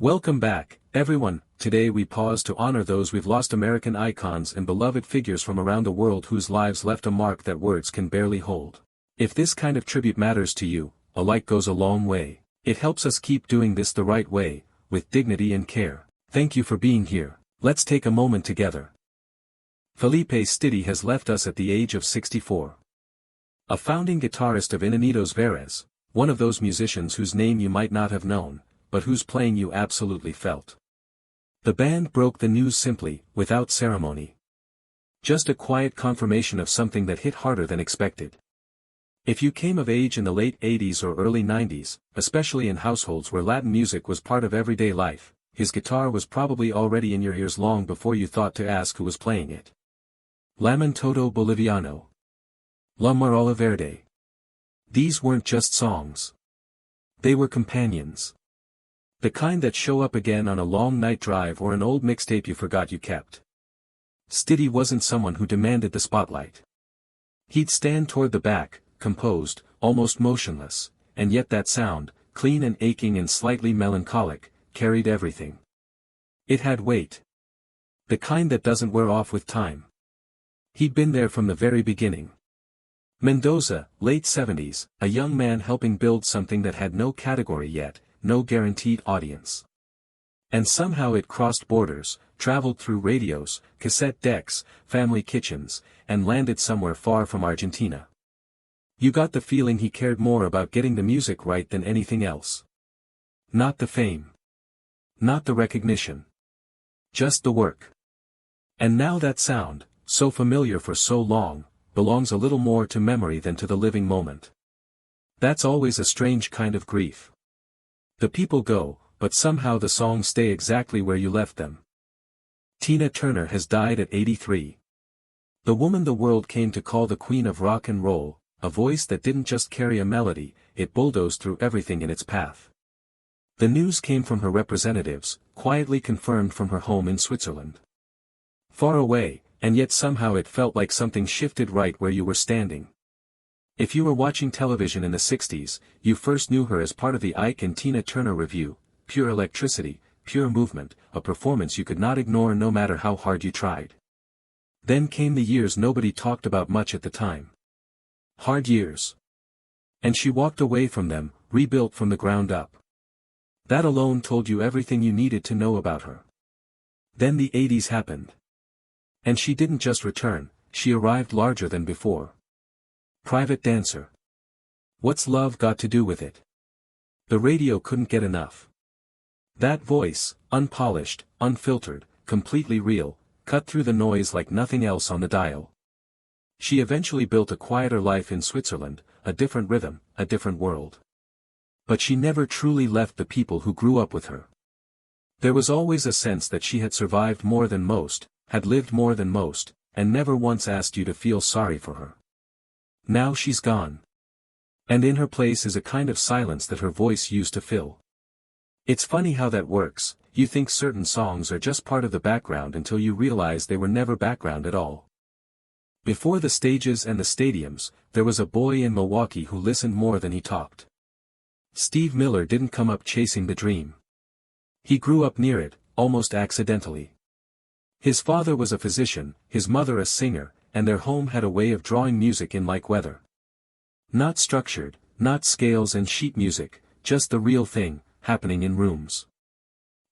Welcome back, everyone. Today we pause to honor those we've lost, American icons and beloved figures from around the world whose lives left a mark that words can barely hold. If this kind of tribute matters to you, a like goes a long way. It helps us keep doing this the right way, with dignity and care. Thank you for being here. Let's take a moment together. Felipe Staiti has left us at the age of 64. A founding guitarist of Inanitos Verdes, one of those musicians whose name you might not have known, but whose playing you absolutely felt. The band broke the news simply, without ceremony. Just a quiet confirmation of something that hit harder than expected. If you came of age in the late 80s or early 90s, especially in households where Latin music was part of everyday life, his guitar was probably already in your ears long before you thought to ask who was playing it. Lamento Boliviano. La Marola Verde. These weren't just songs. They were companions. The kind that show up again on a long night drive or an old mixtape you forgot you kept. Staiti wasn't someone who demanded the spotlight. He'd stand toward the back, composed, almost motionless, and yet that sound, clean and aching and slightly melancholic, carried everything. It had weight. The kind that doesn't wear off with time. He'd been there from the very beginning. Mendoza, late 70s, a young man helping build something that had no category yet, no guaranteed audience. And somehow it crossed borders, traveled through radios, cassette decks, family kitchens, and landed somewhere far from Argentina. You got the feeling he cared more about getting the music right than anything else. Not the fame. Not the recognition. Just the work. And now that sound, so familiar for so long, belongs a little more to memory than to the living moment. That's always a strange kind of grief. The people go, but somehow the songs stay exactly where you left them. Tina Turner has died at 83. The woman the world came to call the queen of rock and roll, a voice that didn't just carry a melody, it bulldozed through everything in its path. The news came from her representatives, quietly confirmed from her home in Switzerland. Far away, and yet somehow it felt like something shifted right where you were standing. If you were watching television in the 60s, you first knew her as part of the Ike and Tina Turner Revue, pure electricity, pure movement, a performance you could not ignore no matter how hard you tried. Then came the years nobody talked about much at the time. Hard years. And she walked away from them, rebuilt from the ground up. That alone told you everything you needed to know about her. Then the 80s happened. And she didn't just return, she arrived larger than before. Private dancer. What's love got to do with it? The radio couldn't get enough. That voice, unpolished, unfiltered, completely real, cut through the noise like nothing else on the dial. She eventually built a quieter life in Switzerland, a different rhythm, a different world. But she never truly left the people who grew up with her. There was always a sense that she had survived more than most, had lived more than most, and never once asked you to feel sorry for her. Now she's gone. And in her place is a kind of silence that her voice used to fill. It's funny how that works. You think certain songs are just part of the background until you realize they were never background at all. Before the stages and the stadiums, there was a boy in Milwaukee who listened more than he talked. Steve Miller didn't come up chasing the dream. He grew up near it, almost accidentally. His father was a physician, his mother a singer, and their home had a way of drawing music in like weather. Not structured, not scales and sheet music, just the real thing, happening in rooms.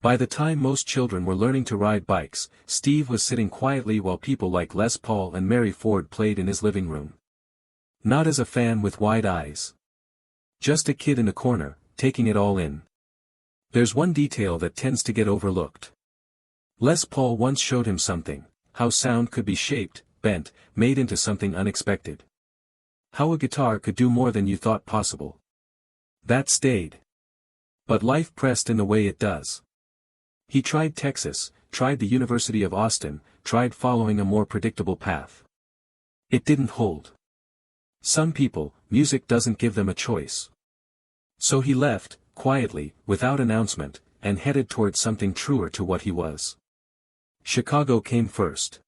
By the time most children were learning to ride bikes, Steve was sitting quietly while people like Les Paul and Mary Ford played in his living room. Not as a fan with wide eyes. Just a kid in a corner, taking it all in. There's one detail that tends to get overlooked. Les Paul once showed him something, how sound could be shaped, bent, made into something unexpected. How a guitar could do more than you thought possible. That stayed. But life pressed in the way it does. He tried Texas, tried the University of Austin, tried following a more predictable path. It didn't hold. Some people, music doesn't give them a choice. So he left, quietly, without announcement, and headed towards something truer to what he was. Chicago came first.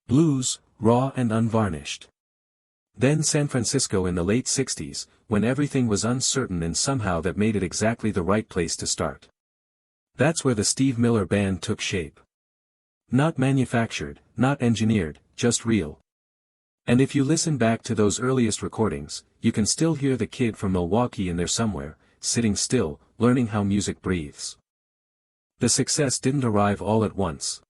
Blues, raw and unvarnished. Then San Francisco in the late 60s, when everything was uncertain and somehow that made it exactly the right place to start. That's where the Steve Miller Band took shape. Not manufactured, not engineered, just real. And if you listen back to those earliest recordings, you can still hear the kid from Milwaukee in there somewhere, sitting still, learning how music breathes. The success didn't arrive all at once.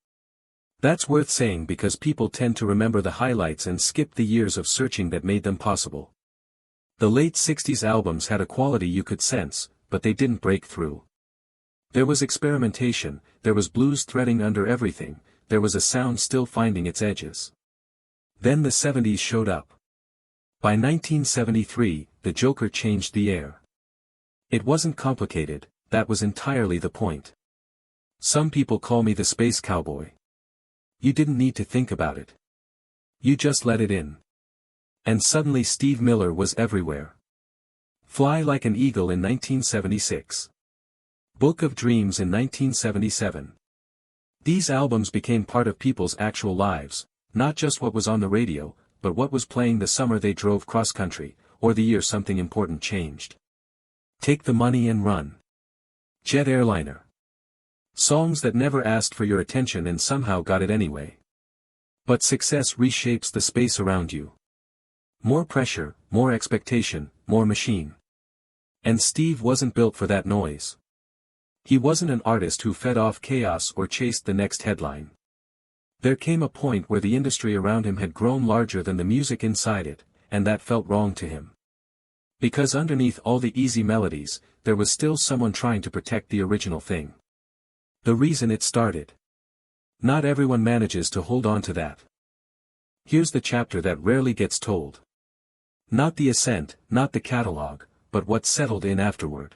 That's worth saying because people tend to remember the highlights and skip the years of searching that made them possible. The late 60s albums had a quality you could sense, but they didn't break through. There was experimentation, there was blues threading under everything, there was a sound still finding its edges. Then the 70s showed up. By 1973, the Joker changed the air. It wasn't complicated, that was entirely the point. Some people call me the space cowboy. You didn't need to think about it. You just let it in. And suddenly Steve Miller was everywhere. Fly Like an Eagle in 1976. Book of Dreams in 1977. These albums became part of people's actual lives, not just what was on the radio, but what was playing the summer they drove cross-country, or the year something important changed. Take the Money and Run. Jet Airliner. Songs that never asked for your attention and somehow got it anyway. But success reshapes the space around you. More pressure, more expectation, more machine. And Steve wasn't built for that noise. He wasn't an artist who fed off chaos or chased the next headline. There came a point where the industry around him had grown larger than the music inside it, and that felt wrong to him. Because underneath all the easy melodies, there was still someone trying to protect the original thing. The reason it started. Not everyone manages to hold on to that. Here's the chapter that rarely gets told. Not the ascent, not the catalog, but what settled in afterward.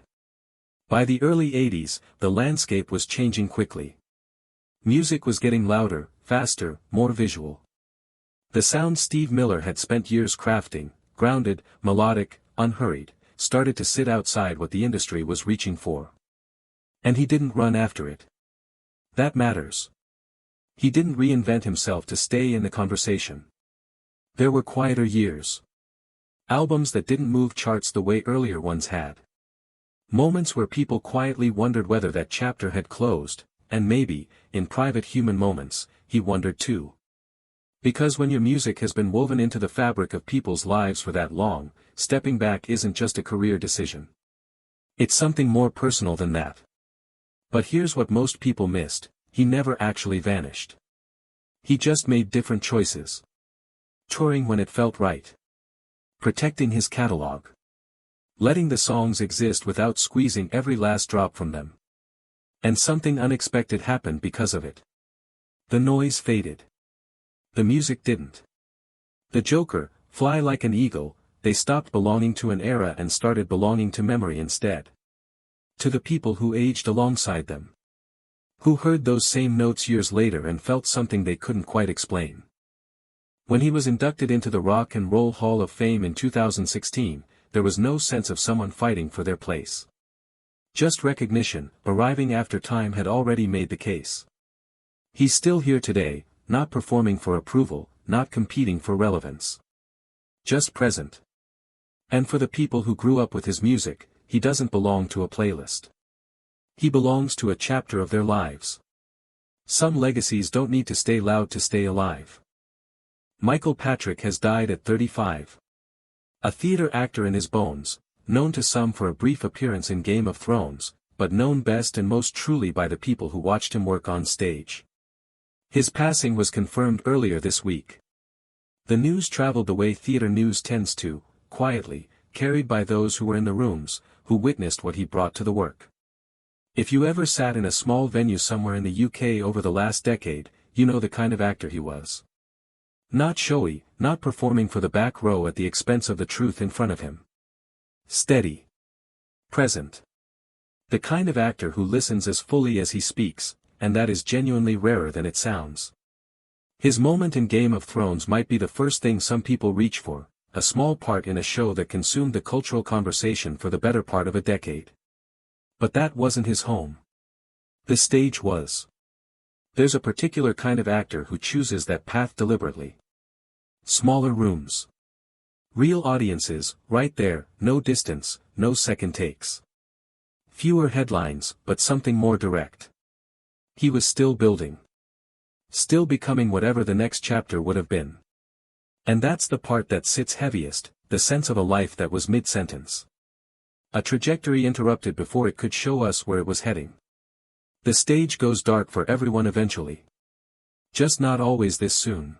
By the early 80s, the landscape was changing quickly. Music was getting louder, faster, more visual. The sound Steve Miller had spent years crafting, grounded, melodic, unhurried, started to sit outside what the industry was reaching for. And he didn't run after it. That matters. He didn't reinvent himself to stay in the conversation. There were quieter years. Albums that didn't move charts the way earlier ones had. Moments where people quietly wondered whether that chapter had closed, and maybe, in private human moments, he wondered too. Because when your music has been woven into the fabric of people's lives for that long, stepping back isn't just a career decision. It's something more personal than that. But here's what most people missed, he never actually vanished. He just made different choices. Touring when it felt right. Protecting his catalog. Letting the songs exist without squeezing every last drop from them. And something unexpected happened because of it. The noise faded. The music didn't. The Joker, Fly Like an Eagle, they stopped belonging to an era and started belonging to memory instead. To the people who aged alongside them. Who heard those same notes years later and felt something they couldn't quite explain. When he was inducted into the Rock and Roll Hall of Fame in 2016, there was no sense of someone fighting for their place. Just recognition, arriving after time had already made the case. He's still here today, not performing for approval, not competing for relevance. Just present. And for the people who grew up with his music, he doesn't belong to a playlist. He belongs to a chapter of their lives. Some legacies don't need to stay loud to stay alive. Michael Patrick has died at 35. A theater actor in his bones, known to some for a brief appearance in Game of Thrones, but known best and most truly by the people who watched him work on stage. His passing was confirmed earlier this week. The news traveled the way theater news tends to, quietly, carried by those who were in the rooms, who witnessed what he brought to the work. If you ever sat in a small venue somewhere in the UK over the last decade, you know the kind of actor he was. Not showy, not performing for the back row at the expense of the truth in front of him. Steady. Present. The kind of actor who listens as fully as he speaks, and that is genuinely rarer than it sounds. His moment in Game of Thrones might be the first thing some people reach for, a small part in a show that consumed the cultural conversation for the better part of a decade. But that wasn't his home. The stage was. There's a particular kind of actor who chooses that path deliberately. Smaller rooms. Real audiences, right there, no distance, no second takes. Fewer headlines, but something more direct. He was still building. Still becoming whatever the next chapter would have been. And that's the part that sits heaviest, the sense of a life that was mid-sentence. A trajectory interrupted before it could show us where it was heading. The stage goes dark for everyone eventually. Just not always this soon.